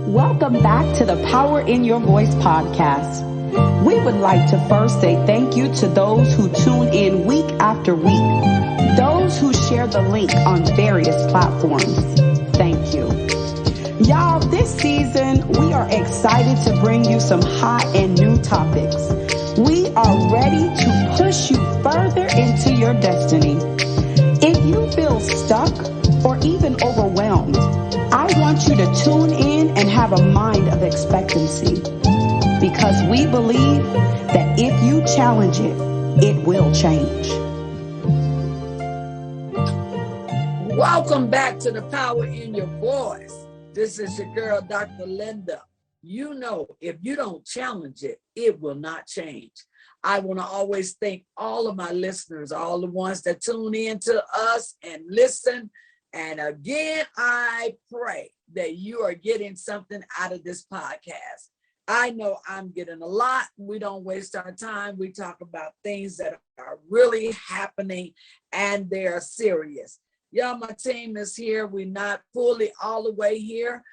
Welcome back to the Power in Your Voice podcast. We would like to first say thank you to those who tune in week after week, those who share the link on various platforms. Thank you. Y'all, this season, we are excited to bring you some hot and new topics. We are ready to push you further into your destiny. If you feel stuck or even overwhelmed, I want you to tune in and have a mind of expectancy, because we believe that if you challenge it, it will change. Welcome back to the Power in Your Voice. This is your girl, Dr. Linda. You know, if you don't challenge it, it will not change. I want to always thank all of my listeners, all the ones that tune in to us and listen. And again, I pray that you are getting something out of this podcast. I know I'm getting a lot. We don't waste our time. We talk about things that are really happening and they're serious. Y'all, my team is here. We're not fully all the way here.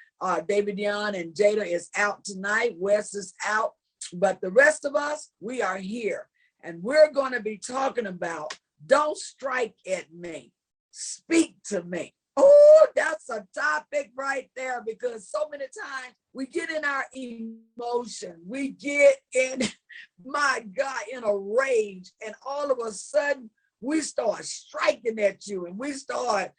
David Young and Jada is out tonight. Wes is out. But the rest of us, we are here. And we're going to be talking about don't strike at me. Speak to me. Oh, that's a topic right there, because so many times we get in our emotion. We get in, my God, in a rage. And all of a sudden, we start striking at you and we start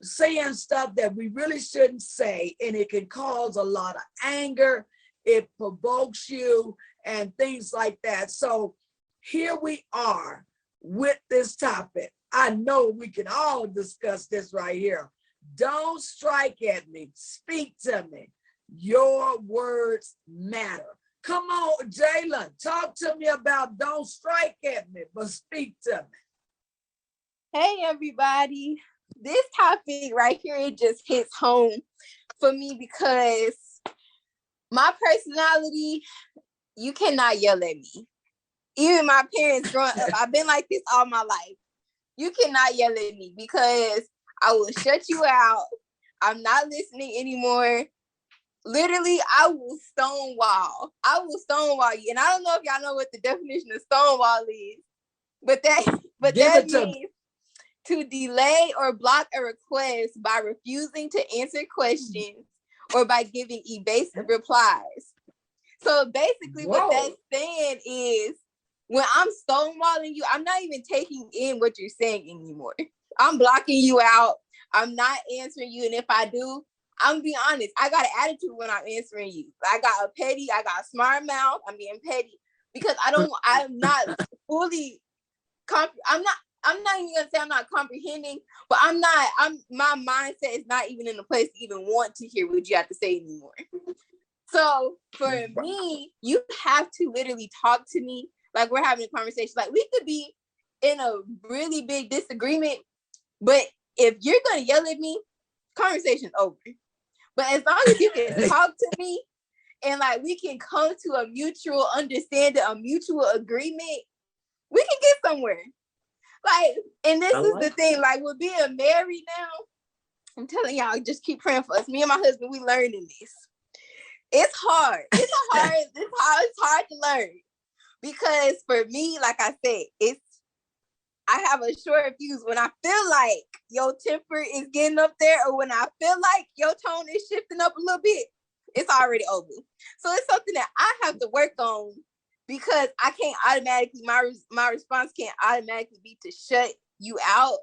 saying stuff that we really shouldn't say. And it can cause a lot of anger. It provokes you and things like that. So here we are with this topic. I know we can all discuss this right here. Don't strike at me. Speak to me. Your words matter. Come on, Jalen, talk to me about don't strike at me, but speak to me. Hey, everybody. This topic right here, it just hits home for me because my personality, you cannot yell at me. Even my parents growing up, I've been like this all my life. You cannot yell at me because I will shut you out. I'm not listening anymore. Literally, I will stonewall. You. And I don't know if y'all know what the definition of stonewall is, but that means to delay or block a request by refusing to answer questions or by giving evasive replies. So basically what that's saying is, when I'm stonewalling you, I'm not even taking in what you're saying anymore. I'm blocking you out. I'm not answering you. And if I do, I'm being honest, I got an attitude when I'm answering you. I got a smart mouth. I'm being petty because I'm not fully, I'm not even gonna say I'm not comprehending, but my mindset is not even in a place to even want to hear what you have to say anymore. So for me, you have to literally talk to me like we're having a conversation. Like we could be in a really big disagreement, but if you're gonna yell at me, conversation's over. But as long as you can talk to me and like we can come to a mutual understanding, a mutual agreement, we can get somewhere. Like, and this is the thing, like we're being married now. I'm telling y'all, just keep praying for us. Me and my husband, we learning this. It's hard. It's hard to learn. Because for me, like I said, I have a short fuse. When I feel like your temper is getting up there, or when I feel like your tone is shifting up a little bit, it's already over. So it's something that I have to work on, because I can't automatically, my response can't automatically be to shut you out.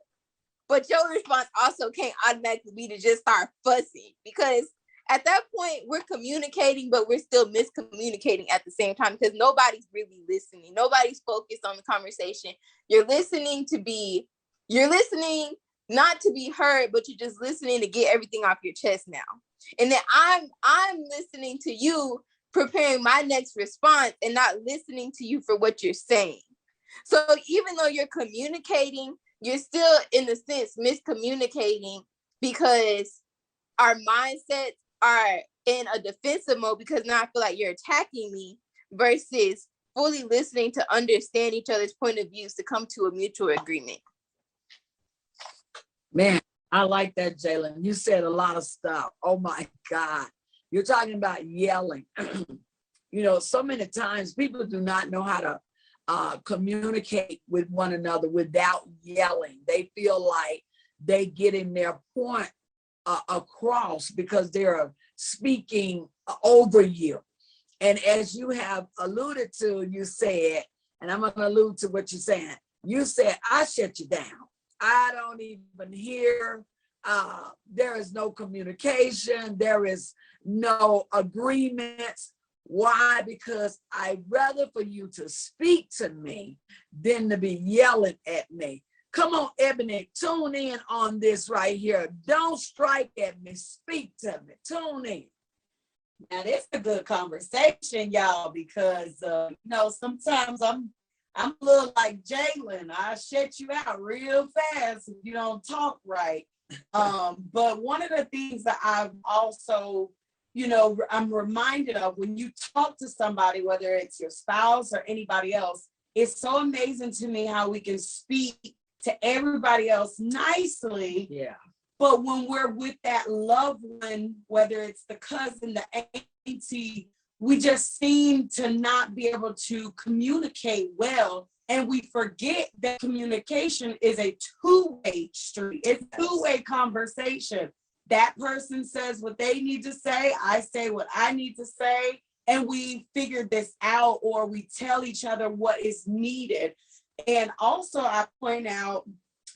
But your response also can't automatically be to just start fussing, because at that point, we're communicating, but we're still miscommunicating at the same time, because nobody's really listening. Nobody's focused on the conversation. You're listening not to be heard, but you're just listening to get everything off your chest now. And then I'm listening to you, preparing my next response, and not listening to you for what you're saying. So even though you're communicating, you're still, in a sense, miscommunicating, because our mindsets are in a defensive mode, because now I feel like you're attacking me, versus fully listening to understand each other's point of views to come to a mutual agreement. Man, I like that, Jalen. You said a lot of stuff. Oh my God. You're talking about yelling. You know, so many times people do not know how to communicate with one another without yelling. They feel like they getting their point across because they're speaking over you. And as you have alluded to, you said, and I'm going to allude to what you're saying. You said, I shut you down. I don't even hear. There is no communication. There is no agreements. Why? Because I'd rather for you to speak to me than to be yelling at me. Come on, Ebony, tune in on this right here. Don't strike at me. Speak to me. Tune in. Now, this is a good conversation, y'all, because, you know, sometimes I'm a little like Jalen. I shut you out real fast if you don't talk right. But one of the things that I've also, you know, I'm reminded of when you talk to somebody, whether it's your spouse or anybody else, it's so amazing to me how we can speak to everybody else nicely. Yeah. But when we're with that loved one, whether it's the cousin, the auntie, we just seem to not be able to communicate well. And we forget that communication is a two-way street. It's a two-way conversation. That person says what they need to say. I say what I need to say. And we figure this out, or we tell each other what is needed. And also I point out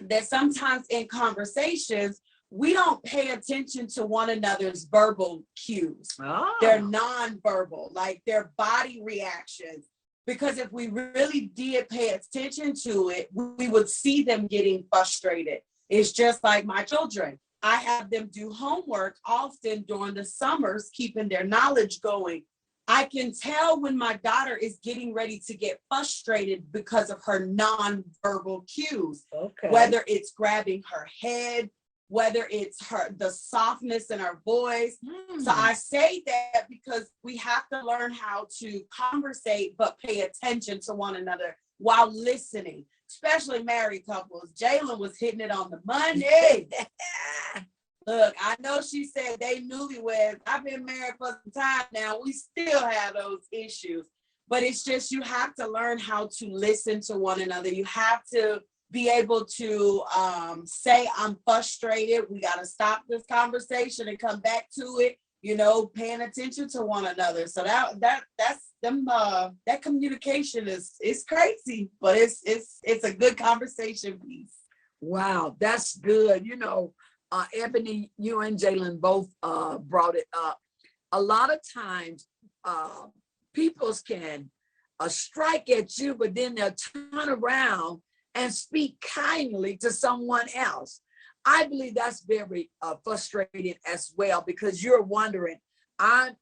that sometimes in conversations, we don't pay attention to one another's verbal cues. Oh. They're nonverbal, like their body reactions. Because if we really did pay attention to it, we would see them getting frustrated. It's just like my children. I have them do homework often during the summers, keeping their knowledge going. I can tell when my daughter is getting ready to get frustrated because of her nonverbal cues. Okay. Whether it's grabbing her head, whether it's the softness in her voice. So I say that because we have to learn how to conversate, but pay attention to one another while listening, especially married couples. Jalen was hitting it on the money. Look, I know she said they newlyweds. I've been married for some time now. We still have those issues, but it's just, you have to learn how to listen to one another. You have to be able to say, I'm frustrated. We got to stop this conversation and come back to it, you know, paying attention to one another. So that's them. That communication is crazy, but it's a good conversation piece. Wow, that's good. You know, Ebony, you and Jalen both brought it up. A lot of times people can strike at you, but then they'll turn around and speak kindly to someone else. I believe that's very frustrating as well, because you're wondering, I'm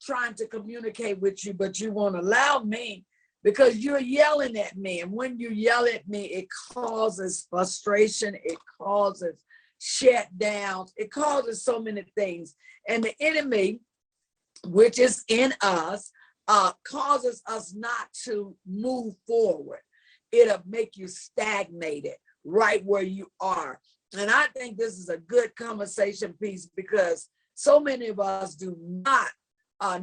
trying to communicate with you, but you won't allow me because you're yelling at me. And when you yell at me, it causes frustration. It causes shutdowns. It causes so many things. And the enemy, which is in us, causes us not to move forward. It'll make you stagnated right where you are. And I think this is a good conversation piece, because so many of us do not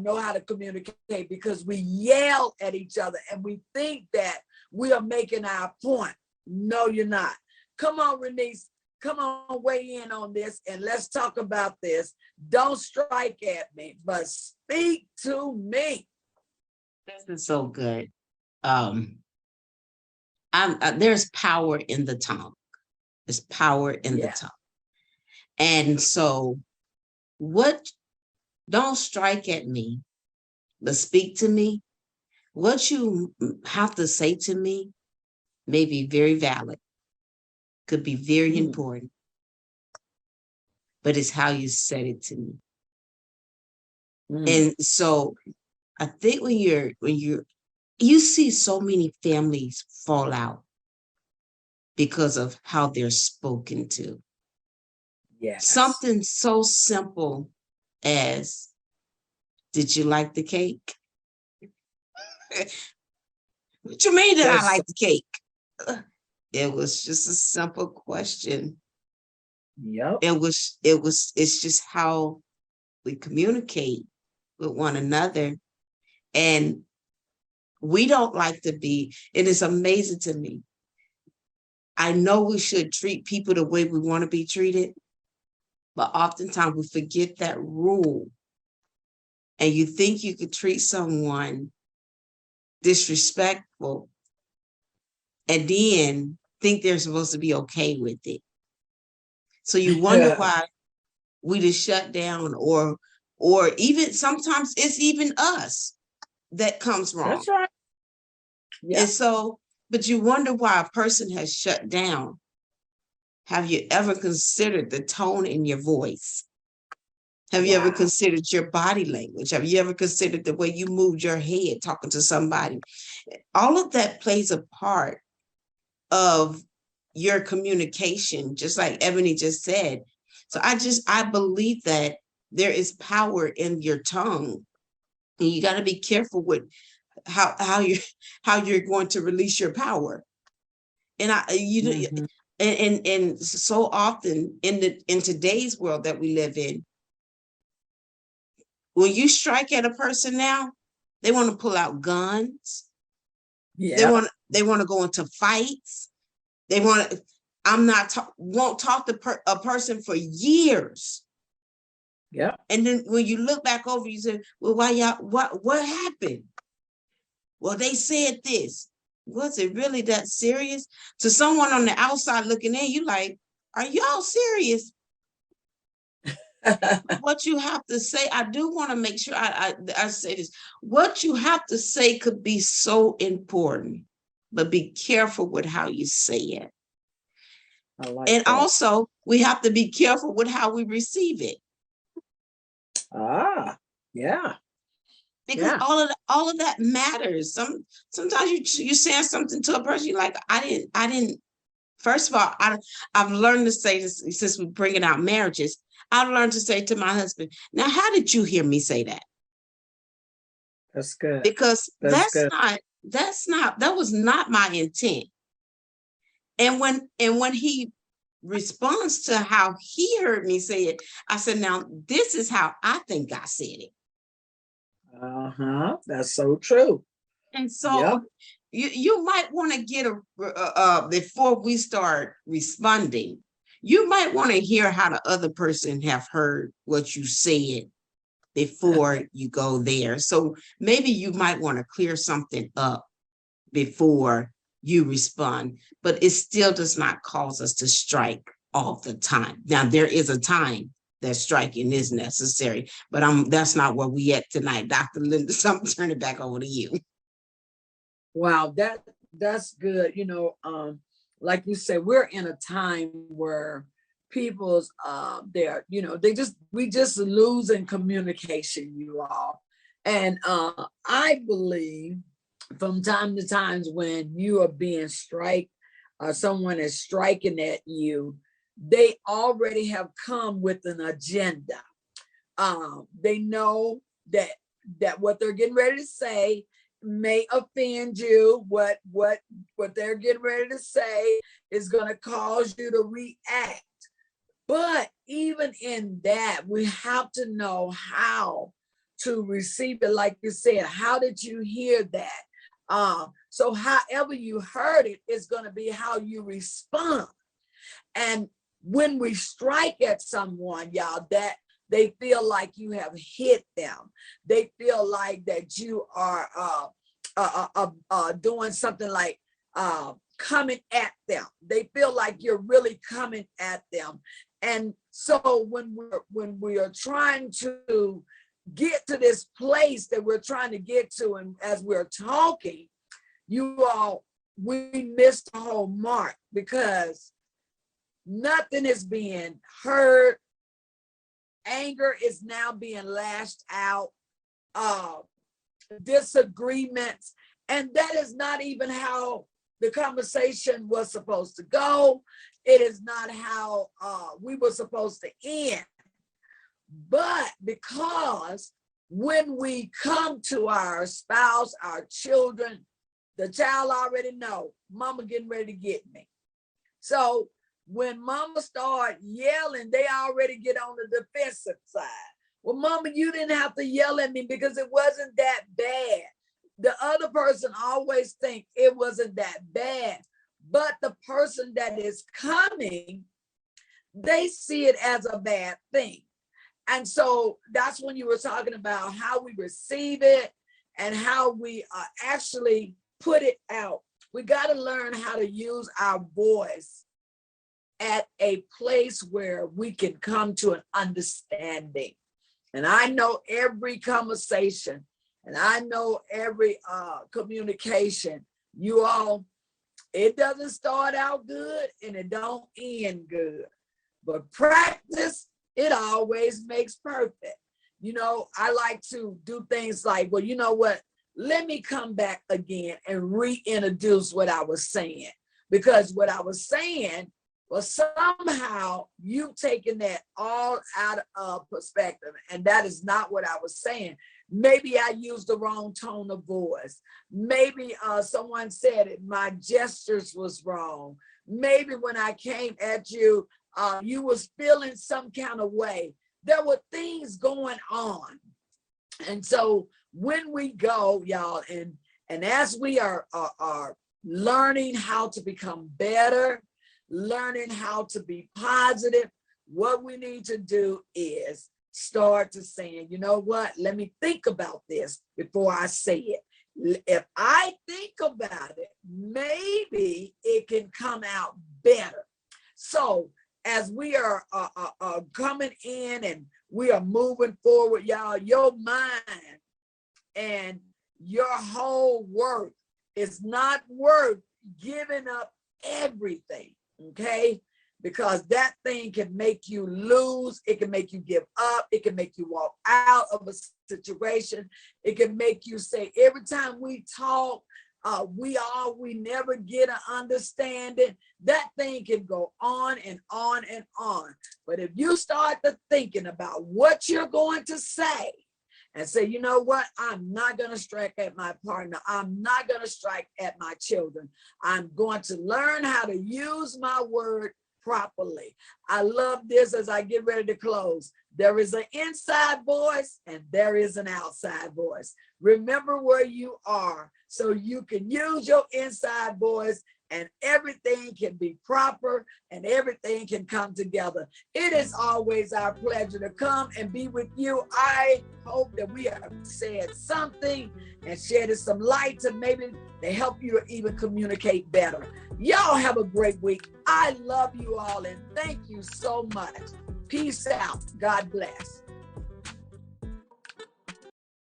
know how to communicate because we yell at each other and we think that we are making our point. No, you're not. Come on, Renice. Come on, weigh in on this and let's talk about this. Don't strike at me, but speak to me. This is so good. There's power in the tongue. There's power in the tongue. And so don't strike at me, but speak to me. What you have to say to me may be very valid, could be very important, but it's how you said it to me. And so I think when you see so many families fall out because of how they're spoken to. Yes. Something so simple as, did you like the cake? What you mean did I like the cake? It was just a simple question. Yep. It's just how we communicate with one another. And we don't like to be, it is amazing to me. I know we should treat people the way we want to be treated, but oftentimes we forget that rule. And you think you could treat someone disrespectful and then think they're supposed to be okay with it. So you wonder why we just shut down, or even sometimes it's even us that comes wrong. That's right. Yeah. And so, but you wonder why a person has shut down. Have you ever considered the tone in your voice? Have you ever considered your body language? Have you ever considered the way you moved your head talking to somebody? All of that plays a part of your communication, just like Ebony just said. So I believe that there is power in your tongue, and you got to be careful with how you're going to release your power. And and so often in today's world that we live in, when you strike at a person now, they want to pull out guns. Yeah. They want to go into fights. They want to. Won't talk to a person for years. Yeah. And then when you look back over, you say, well, what happened? Well, they said this. Was it really that serious? To someone on the outside looking in, you like, are y'all serious? What you have to say, I do want to make sure I say this. What you have to say could be so important, but be careful with how you say it. I like and that. Also, we have to be careful with how we receive it. Yeah. Because all of that matters. Sometimes you saying something to a person, you're like, I didn't. First of all, I've learned to say this since we're bringing out marriages. I've learned to say to my husband, now, how did you hear me say that? That's good. Because good. That was not my intent. And when he responds to how he heard me say it, I said, now, this is how I think I said it. That's so true. And so you might want to get before we start responding, you might want to hear how the other person have heard what you said before you go there. So maybe you might want to clear something up before you respond, but it still does not cause us to strike all the time. Now, there is a time that striking is necessary, but that's not where we at tonight. Dr. Linda, so I'm turning it back over to you. Wow, that's good. Like you said, we're in a time where people's we just losing communication, you all. And I believe from time to times when you are being strike, someone is striking at you, they already have come with an agenda. They know that what they're getting ready to say may offend you. What they're getting ready to say is going to cause you to react. But even in that, we have to know how to receive it. Like you said, how did you hear that? So however you heard it is going to be how you respond. And when we strike at someone, y'all, that they feel like you have hit them. They feel like that you are doing something like coming at them. They feel like you're really coming at them. And so when we are trying to get to this place that we're trying to get to, and as we're talking, we missed the whole mark, because nothing is being heard. Anger is now being lashed out. Disagreements, and that is not even how the conversation was supposed to go. It is not how we were supposed to end. But because when we come to our spouse, our children, the child already know, mama getting ready to get me. So when mama start yelling, they already get on the defensive side. Well, Mama, you didn't have to yell at me because it wasn't that bad. The other person always think it wasn't that bad, but the person that is coming, they see it as a bad thing. And so that's when you were talking about how we receive it and how we actually put it out. We got to learn how to use our voice at a place where we can come to an understanding. And I know every conversation and I know every communication, you all, it doesn't start out good and it don't end good. But practice, it always makes perfect. You know, I like to do things like, well, you know what? Let me come back again and reintroduce what I was saying. Because what I was saying was somehow you've taken that all out of perspective. And that is not what I was saying. Maybe I used the wrong tone of voice. Maybe someone said it, my gestures was wrong. Maybe when I came at you, you was feeling some kind of way. There were things going on. And so when we go, y'all, and as we are learning how to become better, learning how to be positive, what we need to do is start to saying, you know what, let me think about this before I say it. If I think about it, maybe it can come out better. So as we are coming in and we are moving forward, y'all, your mind and your whole work is not worth giving up everything, okay? Because that thing can make you lose. It can make you give up. It can make you walk out of a situation. It can make you say, every time we talk, we never get an understanding. That thing can go on and on and on. But if you start to thinking about what you're going to say and say, you know what, I'm not going to strike at my partner. I'm not going to strike at my children. I'm going to learn how to use my word properly. I love this as I get ready to close. There is an inside voice and there is an outside voice. Remember where you are so you can use your inside voice and everything can be proper and everything can come together. It is always our pleasure to come and be with you. I hope that we have said something and shed some light to maybe to help you to even communicate better. Y'all have a great week. I love you all and thank you so much. Peace out. God bless.